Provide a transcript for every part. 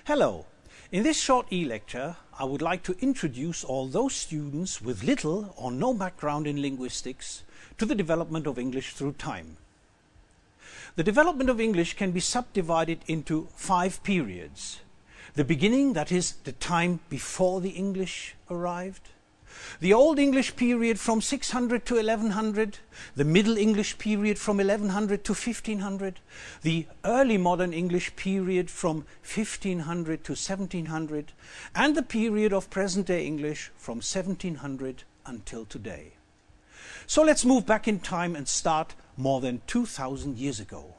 Hello. In this short e-lecture, I would like to introduce all those students with little or no background in linguistics to the development of English through time. The development of English can be subdivided into 5 periods. The beginning, that is, the time before the English arrived. The Old English period from 600 to 1100, the Middle English period from 1100 to 1500, the Early Modern English period from 1500 to 1700, and the period of present-day English from 1700 until today. So let's move back in time and start more than 2000 years ago.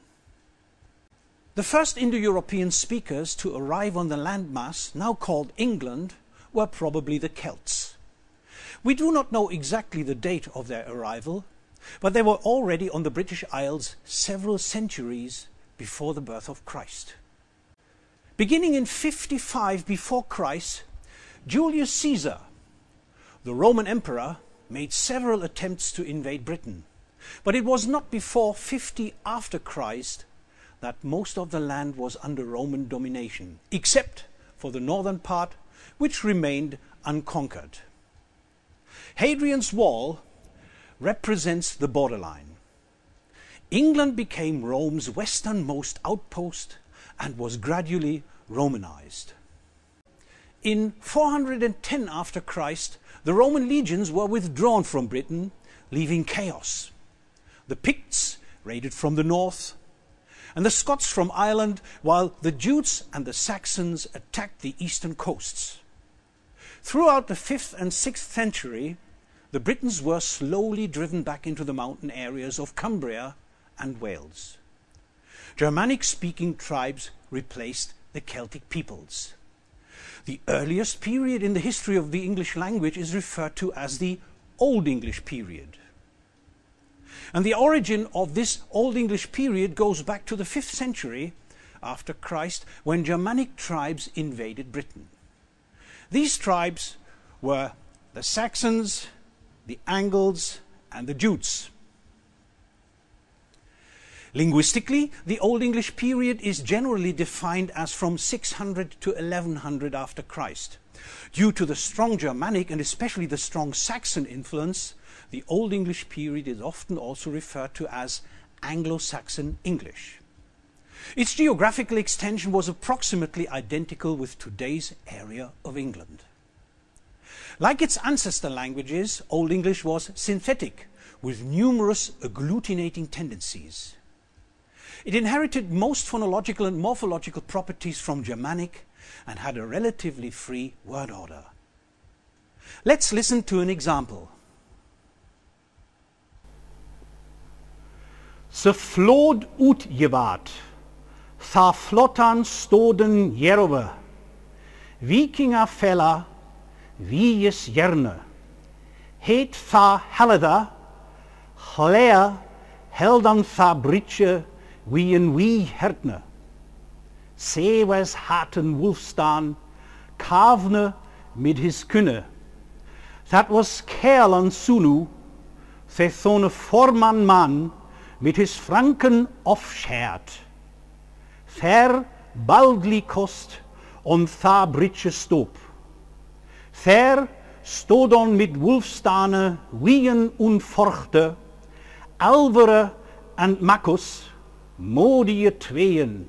The first Indo-European speakers to arrive on the landmass, now called England, were probably the Celts. We do not know exactly the date of their arrival, but they were already on the British Isles several centuries before the birth of Christ. Beginning in 55 before Christ, Julius Caesar, the Roman Emperor, made several attempts to invade Britain, but it was not before 50 after Christ that most of the land was under Roman domination, except for the northern part, which remained unconquered. Hadrian's Wall represents the borderline. England became Rome's westernmost outpost and was gradually Romanized. In 410 after Christ, the Roman legions were withdrawn from Britain, leaving chaos. The Picts raided from the north, and the Scots from Ireland, while the Jutes and the Saxons attacked the eastern coasts. Throughout the 5th and 6th century, the Britons were slowly driven back into the mountain areas of Cumbria and Wales. Germanic-speaking tribes replaced the Celtic peoples. The earliest period in the history of the English language is referred to as the Old English period. And the origin of this Old English period goes back to the 5th century after Christ, when Germanic tribes invaded Britain. These tribes were the Saxons, the Angles, and the Jutes. Linguistically, the Old English period is generally defined as from 600 to 1100 after Christ. Due to the strong Germanic and especially the strong Saxon influence, the Old English period is often also referred to as Anglo-Saxon English. Its geographical extension was approximately identical with today's area of England. Like its ancestor languages, Old English was synthetic, with numerous agglutinating tendencies. It inherited most phonological and morphological properties from Germanic and had a relatively free word order. Let's listen to an example. Se vloed uitgewaad, tha flottan stoden jerwe, vikinga fella, wie is jerne, heet tha helda, glea, heldan tha britje, wie en wie herne. Se was haten wolfstaan, kavne mit his kunne. Dat was kerlan sunu, the thone forman man, mit his franken offschert. Ver baldli kost on tha britje stop. Ver stodon mit wolfstane wien unforchte, alvere en makkus, modie tweeën.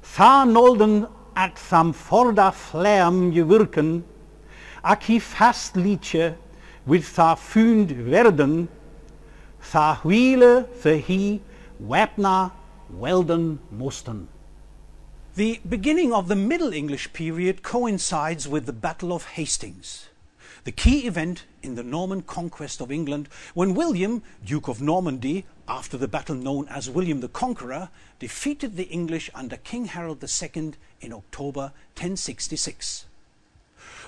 Tha nolden at tham forda flam je wirken, ak hi vast liedje with tha fund werden, tha wiele the hi wapna welden mosten. The beginning of the Middle English period coincides with the Battle of Hastings, the key event in the Norman conquest of England, when William, Duke of Normandy, after the battle known as William the Conqueror, defeated the English under King Harold II in October 1066.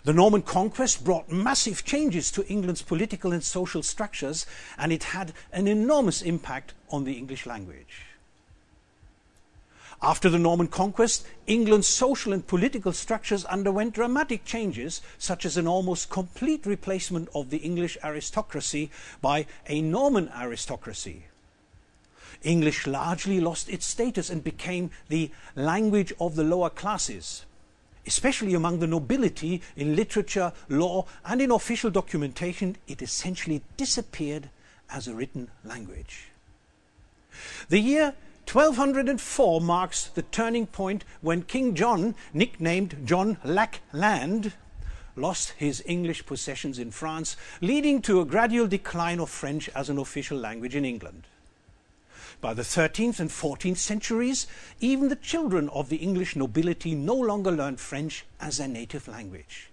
The Norman conquest brought massive changes to England's political and social structures, and it had an enormous impact on the English language. After the Norman conquest, England's social and political structures underwent dramatic changes, such as an almost complete replacement of the English aristocracy by a Norman aristocracy. English largely lost its status and became the language of the lower classes, especially among the nobility. In literature, law, and in official documentation, it essentially disappeared as a written language. The year 1204 marks the turning point when King John, nicknamed John Lack-Land, lost his English possessions in France, leading to a gradual decline of French as an official language in England. By the 13th and 14th centuries, even the children of the English nobility no longer learned French as their native language.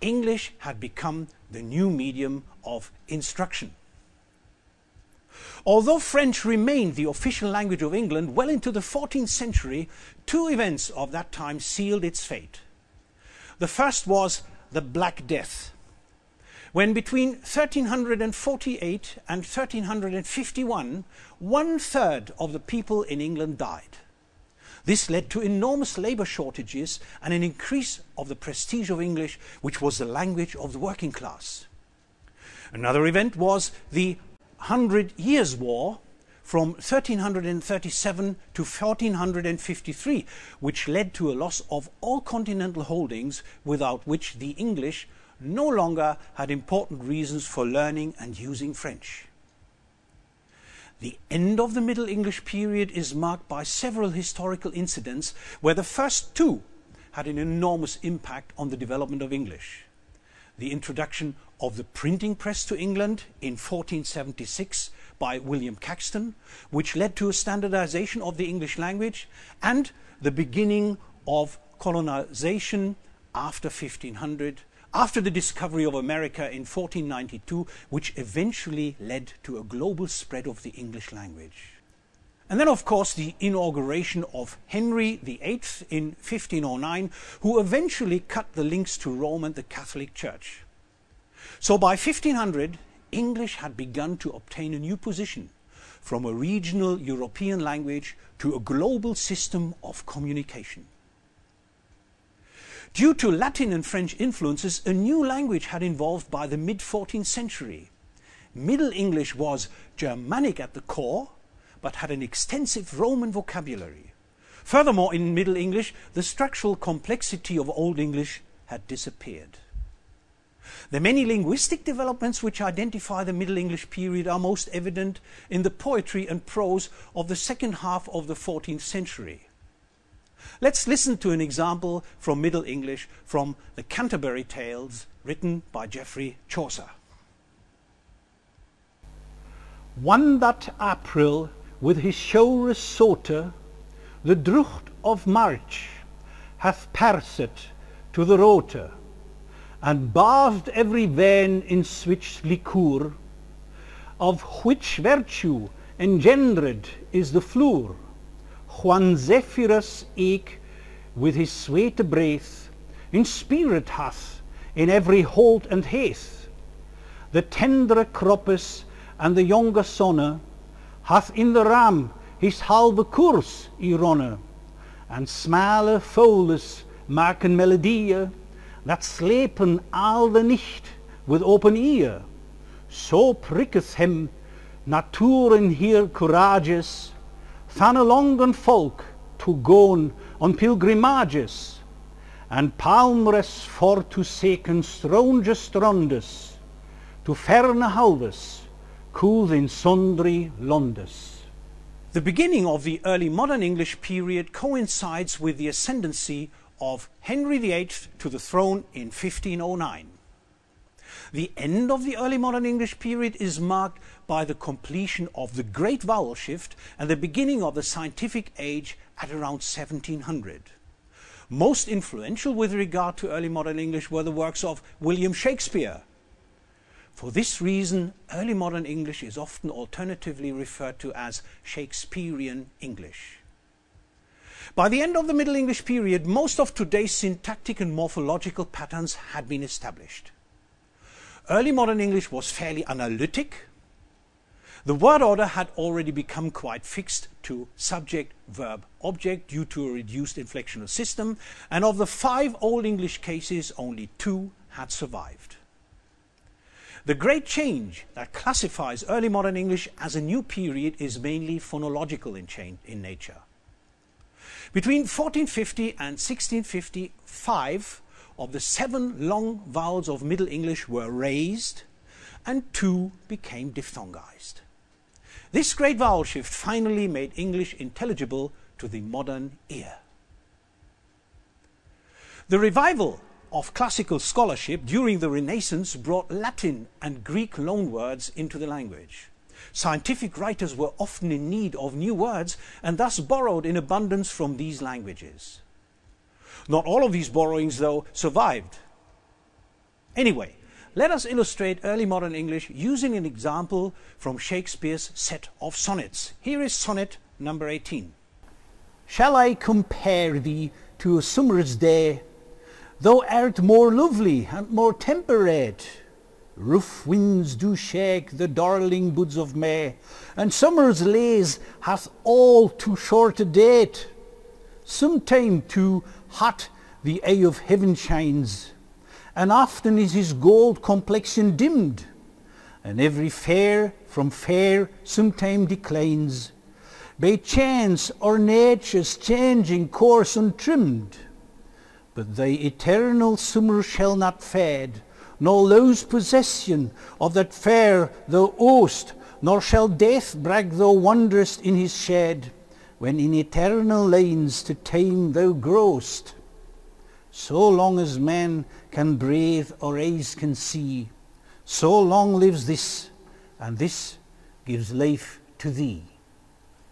English had become the new medium of instruction. Although French remained the official language of England well into the 14th century, two events of that time sealed its fate. The first was the Black Death, when between 1348 and 1351, 1/3 of the people in England died. This led to enormous labour shortages and an increase of the prestige of English, which was the language of the working class. Another event was the 100 Years' War from 1337 to 1453, which led to a loss of all continental holdings, without which the English no longer had important reasons for learning and using French. The end of the Middle English period is marked by several historical incidents where the first two had an enormous impact on the development of English. The introduction of the printing press to England in 1476 by William Caxton, which led to a standardization of the English language, and the beginning of colonization after 1500, after the discovery of America in 1492, which eventually led to a global spread of the English language. And then, of course, the inauguration of Henry VIII in 1509, who eventually cut the links to Rome and the Catholic Church. So by 1500, English had begun to obtain a new position, from a regional European language to a global system of communication. Due to Latin and French influences, a new language had evolved by the mid-14th century. Middle English was Germanic at the core, but had an extensive Roman vocabulary. Furthermore, in Middle English, the structural complexity of Old English had disappeared. The many linguistic developments which identify the Middle English period are most evident in the poetry and prose of the second half of the 14th century. Let's listen to an example from Middle English from the Canterbury Tales, written by Geoffrey Chaucer. One that April with his show resorter, the drucht of March hath parsed to the roter, and bathed every vein in switch liqueur, of which virtue engendered is the floor. Juan Zephyrus eke with his sweete breath in spirit hath in every holt and heath. The tendre croppes and the younger sonne hath in the ram his halve koers ronne, and smale foles maken melodieën dat slepen al de nicht with open ear. So prikketh hem naturen hier courageous, van a longen volk to goon on pilgrimages, and palmres for to seken stronge strondes, to ferne halves, cool in sundry londes. The beginning of the early modern English period coincides with the ascendancy of Henry VIII to the throne in 1509. The end of the early modern English period is marked by the completion of the Great Vowel Shift and the beginning of the scientific age at around 1700. Most influential with regard to early modern English were the works of William Shakespeare. For this reason, early modern English is often alternatively referred to as Shakespearean English. By the end of the Middle English period, most of today's syntactic and morphological patterns had been established. Early modern English was fairly analytic. The word order had already become quite fixed to subject, verb, object due to a reduced inflectional system, and of the 5 Old English cases, only 2 had survived. The great change that classifies early modern English as a new period is mainly phonological in nature. Between 1450 and 1650, 5 of the 7 long vowels of Middle English were raised and 2 became diphthongized. This great vowel shift finally made English intelligible to the modern ear. The revival of classical scholarship during the Renaissance brought Latin and Greek loanwords into the language. Scientific writers were often in need of new words and thus borrowed in abundance from these languages. Not all of these borrowings, though, survived. Anyway, let us illustrate early modern English using an example from Shakespeare's set of sonnets. Here is sonnet number 18. Shall I compare thee to a summer's day? Thou art more lovely and more temperate. Rough winds do shake the darling buds of May, and summer's lays hath all too short a date. Sometime too hot the eye of heaven shines, and often is his gold complexion dimmed, and every fair from fair sometime declines, by chance or nature's changing course untrimmed. But thy eternal summer shall not fade, nor lose possession of that fair thou owest, nor shall death brag thou wanderest in his shade, when in eternal lines to time thou growest. So long as man can breathe or eyes can see, so long lives this, and this gives life to thee.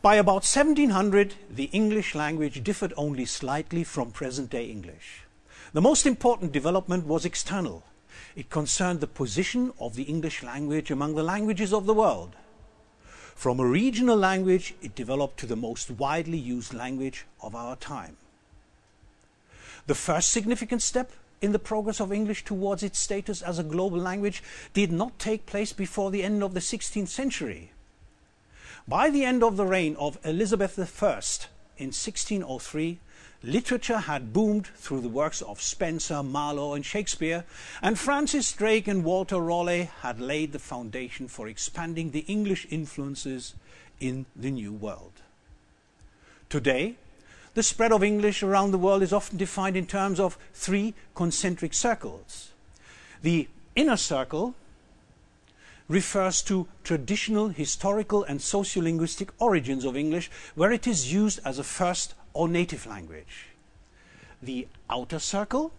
By about 1700, the English language differed only slightly from present-day English. The most important development was external. It concerned the position of the English language among the languages of the world. From a regional language, it developed to the most widely used language of our time. The first significant step in the progress of English towards its status as a global language did not take place before the end of the 16th century. By the end of the reign of Elizabeth I in 1603, literature had boomed through the works of Spenser, Marlowe and Shakespeare, and Francis Drake and Walter Raleigh had laid the foundation for expanding the English influences in the New World. Today, the spread of English around the world is often defined in terms of 3 concentric circles. The inner circle refers to traditional historical and sociolinguistic origins of English, where it is used as a first or native language. The outer circle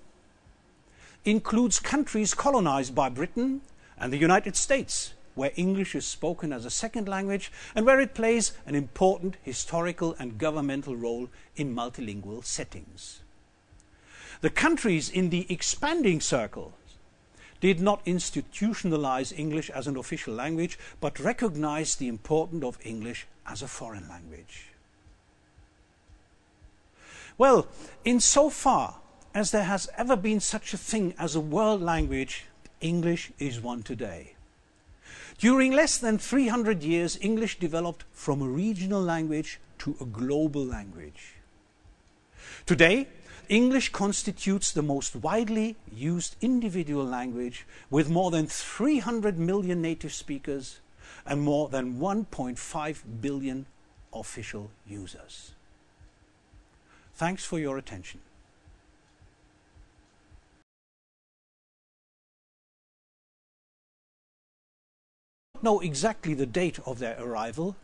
includes countries colonized by Britain and the United States, where English is spoken as a second language and where it plays an important historical and governmental role in multilingual settings. The countries in the expanding circle did not institutionalize English as an official language, but recognized the importance of English as a foreign language. Well, insofar as there has ever been such a thing as a world language, English is one today. During less than 300 years, English developed from a regional language to a global language. Today, English constitutes the most widely used individual language with more than 300 million native speakers and more than 1.5 billion official users. Thanks for your attention. I don't know exactly the date of their arrival,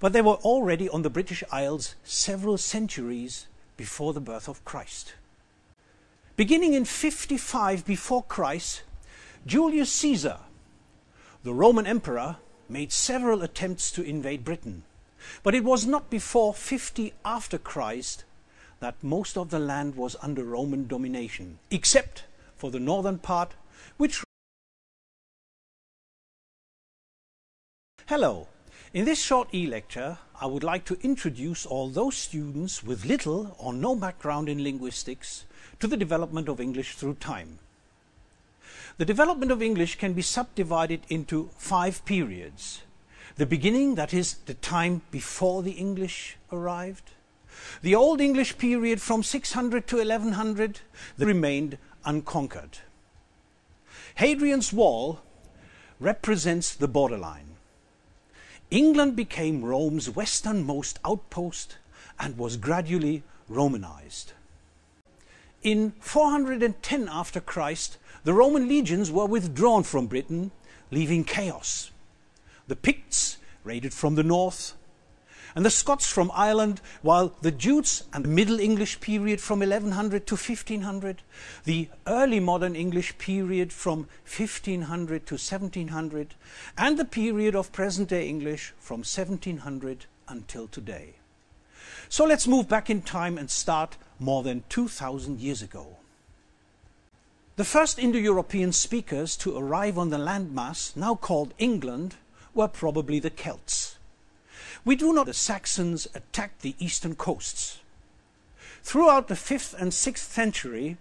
but they were already on the British Isles several centuries before the birth of Christ. Beginning in 55 before Christ, Julius Caesar, the Roman emperor, made several attempts to invade Britain, but it was not before 50 after Christ that most of the land was under Roman domination, except for the northern part, which... Hello. In this short e-lecture, I would like to introduce all those students with little or no background in linguistics to the development of English through time. The development of English can be subdivided into 5 periods. The beginning, that is, the time before the English arrived. The Old English period from 600 to 1100 that remained unconquered. Hadrian's Wall represents the borderline. England became Rome's westernmost outpost and was gradually Romanized. In 410 after Christ, the Roman legions were withdrawn from Britain, leaving chaos. The Picts raided from the north, and the Scots from Ireland, while the Jutes and the Middle English period from 1100 to 1500, the early modern English period from 1500 to 1700, and the period of present-day English from 1700 until today. So let's move back in time and start more than 2,000 years ago. The first Indo-European speakers to arrive on the landmass, now called England, were probably the Celts. We do know the Saxons attacked the eastern coasts. Throughout the 5th and 6th century,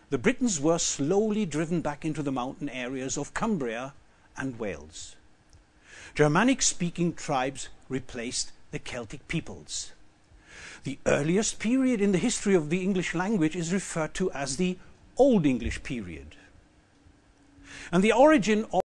the Britons were slowly driven back into the mountain areas of Cumbria and Wales. Germanic-speaking tribes replaced the Celtic peoples. The earliest period in the history of the English language is referred to as the Old English period. And the origin of